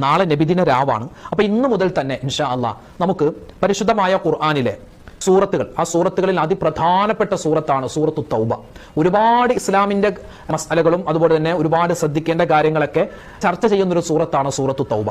നാളെ നബിദിന രാവാണ്. അപ്പോൾ ഇന്ന് മുതൽ തന്നെ ഇൻഷാ അല്ലാഹ് നമുക്ക് പരിശുദ്ധമായ ഖുർആനിലെ സൂറത്തുകൾ, ആ സൂറത്തുകളിൽ അതിപ്രധാനപ്പെട്ട സൂറത്താണ് സൂറത്തു തൗബ. ഒരുപാട് ഇസ്ലാമിന്റെ മസലകളും അതുപോലെ തന്നെ ഒരുപാട് ശ്രദ്ധിക്കേണ്ട കാര്യങ്ങളൊക്കെ ചർച്ച ചെയ്യുന്നൊരു സൂറത്താണ് സൂറത്തു തൗബ.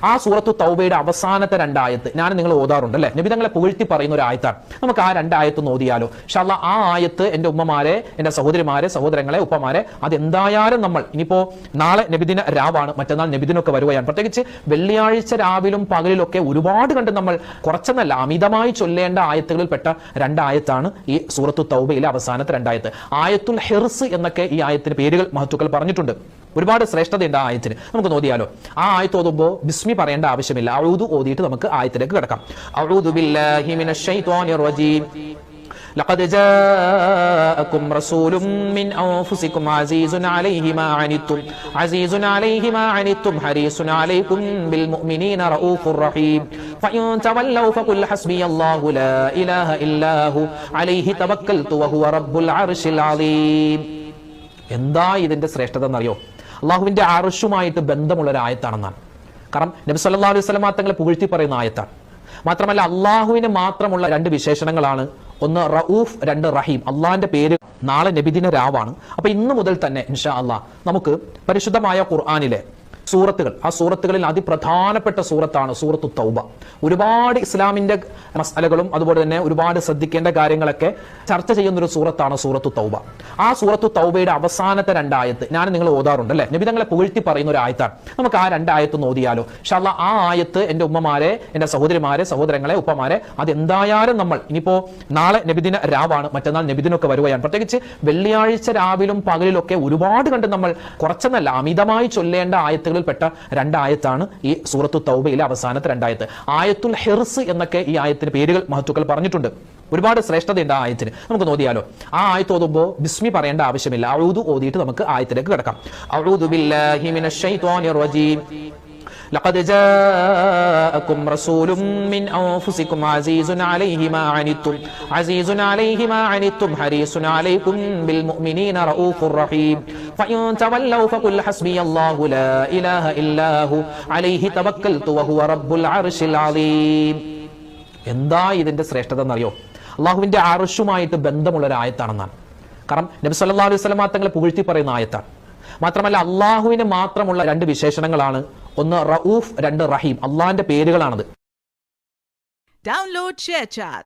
ആ സൂറത്തു തൗബയുടെ അവസാനത്തെ രണ്ടായത്ത് ഞാൻ നിങ്ങൾ ഓതാറുണ്ട് അല്ലെ, നബി തങ്ങളെ പുകഴ്ത്തി പറയുന്ന ഒരു ആയത്താണ്. നമുക്ക് ആ രണ്ടായത്ത് ഓതിയാലോ ഇൻഷാ അല്ലാഹ്. ആ ആയത്ത് എൻ്റെ ഉമ്മമാരെ, എൻ്റെ സഹോദരിമാരെ, സഹോദരങ്ങളെ, ഉപ്പമാരെ, അതെന്തായാലും നമ്മൾ ഇനിയിപ്പോ നാളെ നബിദിന രാവാണ്, മറ്റന്നാൾ നബിദിനൊക്കെ വരുകയാണ്. പ്രത്യേകിച്ച് വെള്ളിയാഴ്ച രാവിലും പകലിലൊക്കെ ഒരുപാട് കണ്ട് നമ്മൾ കുറച്ചെന്നല്ല അമിതമായി ചൊല്ലേണ്ട ആയത്തുകൾ പെട്ട രണ്ടായത്താണ് ഈ സൂറത്തു തൗബയിലെ അവസാനത്തെ രണ്ടായത്ത്. ആയത്തുൽ ഹിർസ് എന്നൊക്കെ ഈ ആയത്തിന് പേരുകൾ മഹത്തുക്കൾ പറഞ്ഞിട്ടുണ്ട്. ഒരുപാട് ശ്രേഷ്ഠതയുണ്ട് ആ ആയത്തിന്. നമുക്ക് നോക്കിയാലോ. ആ ആയത്ത് ഓതുമ്പോൾ ബിസ്മി പറയേണ്ട ആവശ്യമില്ല, അഊദു ഓതിയിട്ട് നമുക്ക് ആയത്തിലേക്ക് കിടക്കാം. അഊദു ബില്ലാഹി മിനശ് ശൈത്വാനിർ റജീം. لقد جاءكم رسول من أنفسكم عزيز عليه ما عنتم حريص عليكم بالمؤمنين رؤوف رحيم فإن تولوا فقل حسبي الله لا إله إلا هو عليه توكلت وهو رب العرش العظيم. എന്താ ഇതിന്റെ ശ്രേഷ്ഠത എന്നറിയോ? അള്ളാഹുവിന്റെ അർശുമായിട്ട് ബന്ധമുള്ള ഒരു ആയത്താണെന്നാണ്. കാരണം നബി സല്ലല്ലാഹു അലൈഹി വസല്ലം തങ്ങളെ പുകഴ്ത്തി പറയുന്ന ആയത്താണ്. മാത്രമല്ല അള്ളാഹുവിന് മാത്രമുള്ള രണ്ട് വിശേഷണങ്ങളാണ്. ഒന്ന് റഊഫ്, രണ്ട് റഹീം. അള്ളാഹിന്റെ പേര്. നാളെ നബിദിന രാവാണ്. അപ്പൊ ഇന്ന് മുതൽ തന്നെ ഇൻഷാ അല്ലാഹ് നമുക്ക് പരിശുദ്ധമായ ഖുർആനിലെ സൂറത്തുകൾ, ആ സൂറത്തുകളിൽ അതിപ്രധാനപ്പെട്ട സൂറത്താണ് സൂറത്തു തൗബ. ഒരുപാട് ഇസ്ലാമിന്റെ മസലകളും അതുപോലെ തന്നെ ഒരുപാട് ശ്രദ്ധിക്കേണ്ട കാര്യങ്ങളൊക്കെ ചർച്ച ചെയ്യുന്നൊരു സൂറത്താണ് സൂറത്തു തൗബ. ആ സൂറത്തു തൗബയുടെ അവസാനത്തെ രണ്ടായത്ത് ഞാൻ നിങ്ങൾ ഓതാറുണ്ട് അല്ലെ, നബി തങ്ങളെ പുകഴ്ത്തി പറയുന്ന ഒരു ആയത്താണ്. നമുക്ക് ആ രണ്ടായത്ത് ഓതിയാലോ ഇൻഷാ അല്ലാഹ്. ആ ആയത്ത് എൻ്റെ ഉമ്മമാരെ, എൻ്റെ സഹോദരിമാരെ, സഹോദരങ്ങളെ, ഉപ്പമാരെ, അതെന്തായാലും നമ്മൾ ഇനിയിപ്പോ നാളെ നബിദിന രാവാണ്, മറ്റന്നാൾ നബിദിനൊക്കെ വരുകയാണ്. പ്രത്യേകിച്ച് വെള്ളിയാഴ്ച രാവിലും പകലിലൊക്കെ ഒരുപാട് കണ്ട് നമ്മൾ കുറച്ചെന്നല്ല അമിതമായി ചൊല്ലേണ്ട ആയത്തുകൾ പെട്ട രണ്ടായത്താണ് ഈ സൂറത്തു തൗബയിലെ അവസാനത്തെ രണ്ടായത്ത്. ആയത്തുൽ ഹിർസ് എന്നൊക്കെ ഈ ആയത്തിന് പേരുകൾ മഹത്തുക്കൾ പറഞ്ഞിട്ടുണ്ട്. ഒരുപാട് ശ്രേഷ്ഠതയുണ്ട് ആ ആയത്തിന്. നമുക്ക് നോക്കിയാലോ. ആ ആയത്ത് ഓതുമ്പോൾ ബിസ്മി പറയേണ്ട ആവശ്യമില്ല, അഊദു ഓതിയിട്ട് നമുക്ക് ആയത്തിലേക്ക് കിടക്കാം. അഊദു ബില്ലാഹി മിനശ് ശൈത്വാനിർ റജീം. لقد جاءكم رسول من أنفسكم عزيز عليه ما عنتم حريص عليكم بالمؤمنين رؤوف رحيم فإن تولوا فقل حسبي الله لا إله إلا هو عليه توكلت وهو رب العرش العظيم. എന്താ ഇതിന്റെ ശ്രേഷ്ഠത എന്നറിയോ? അള്ളാഹുവിന്റെ അർശുമായിട്ട് ബന്ധമുള്ള ഒരു ആയത്താണെന്നാണ്. കാരണം നബി സല്ലല്ലാഹു അലൈഹി വസല്ലം തങ്ങളെ പുകഴ്ത്തി പറയുന്ന ആയത്താണ്. മാത്രമല്ല അള്ളാഹുവിന് മാത്രമുള്ള രണ്ട് വിശേഷണങ്ങളാണ്. ഒന്ന് റഊഫ്, രണ്ട് റഹീം. അള്ളാഹിന്റെ പേരുകളാണത്. Download ShareChat